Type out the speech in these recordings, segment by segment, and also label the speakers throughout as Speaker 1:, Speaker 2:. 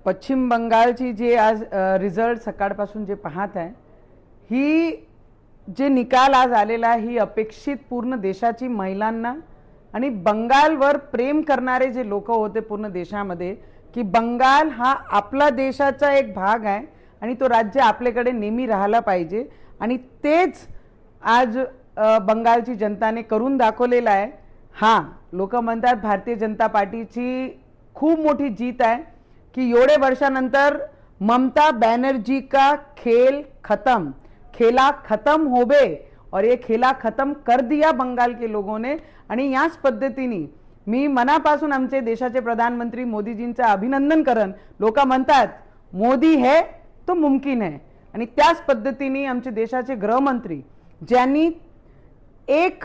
Speaker 1: पश्चिम बंगालची जे आज रिझल्ट सकाळपासून जे पाहत आहे, ही जे निकाल आज आलेला आहे ही अपेक्षित पूर्ण देशाची महिलांना आणि बंगालवर प्रेम करणारे जे लोक होते पूर्ण देशामध्ये की बंगाल हा आपला देशाचा एक भाग आहे आणि तो राज्य आपल्याकडे नेहमी राहायला पाहिजे आणि तेच आज बंगालची जनताने करून दाखवलेलं आहे। हां, लोक म्हणतात भारतीय जनता पार्टीची खूप मोठी जीत आहे कि एवढे वर्षानंतर ममता बनर्जी का खेला खत्म हो बे और ये खेला खत्म कर दिया बंगाल के लोगों ने। आणि याच पद्धतीने मी मनापासून आमचे देशाचे प्रधानमंत्री मोदीजींचे अभिनंदन करन। लोक म्हणतात मोदी है तो मुमकिन है आणि त्याच पद्धतीने आमचे देशाचे गृहमंत्री ज्यांनी एक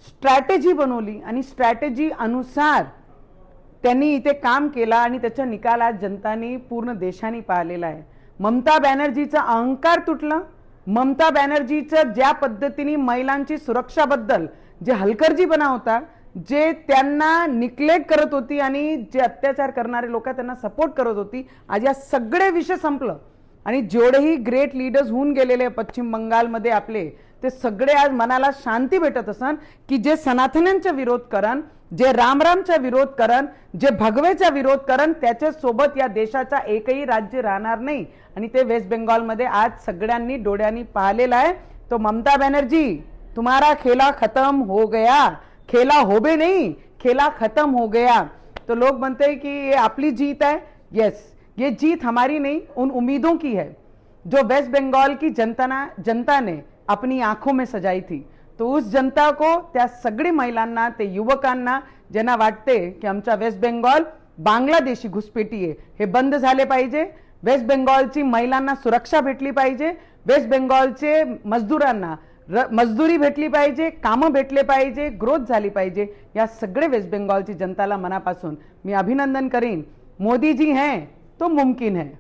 Speaker 1: स्ट्रॅटेजी बनवली आणि स्ट्रॅटेजी अनुसार त्यांनी इथे काम केला आणि त्याचा निकाल आज जनतानी पूर्ण देशाने पाहिलेला आहे। ममता बॅनर्जीचा अहंकार तुटला। ममता बॅनर्जीचं ज्या पद्धतीने महिलांची सुरक्षाबद्दल जे हलकर्जीपणा होता, जे त्यांना निग्लेक्ट करत होती आणि जे अत्याचार करणारे लोक त्यांना सपोर्ट करत होती, आज या सगळे विषय संपलं आणि जेवढेही ग्रेट लीडर्स होऊन गेलेले पश्चिम बंगालमध्ये आपले ते सगळे आज मनाला शांती भेटत असन की जे सनातन्यांचा विरोध करन, जे रामरामचा विरोध करन, जे भगवेचा विरोध करन, त्याच्या सोबत या देशाचा एकही राज्य राहणार नाही। आणि ते वेस्ट बेंगॉलमध्ये आज सगळ्यांनी डोळ्यांनी पाहिलेलं आहे। तो ममता बनर्जी तुम्हारा खेला खत्म हो गया, खेला होबे नहीं खेला खत्म हो गया। तो लोग बनते हैं कि ये अपनी जीत है। यस, ये जीत हमारी नहीं उन उम्मीदों की है जो वेस्ट बंगाल की जनता ने अपनी आंखों में सजाई थी। तो उस जनता को, त्या सगळी महिलांना, ते युवकांना ज्यांना वाटते की आमचा वेस्ट बेंगॉल बांगलादेशी घुसपेटी आहे, हे बंद झाले पाहिजे। वेस्ट बेंगॉलची महिलांना सुरक्षा भेटली पाहिजे। वेस्ट बेंगॉलचे मजदूरांना मजदूरी भेटली पाहिजे, कामं भेटले पाहिजे, ग्रोथ झाली पाहिजे। या सगळे वेस्ट बेंगॉलची जनताला मनापासून मी अभिनंदन करीन। मोदी जी हैं तो मुमकिन है।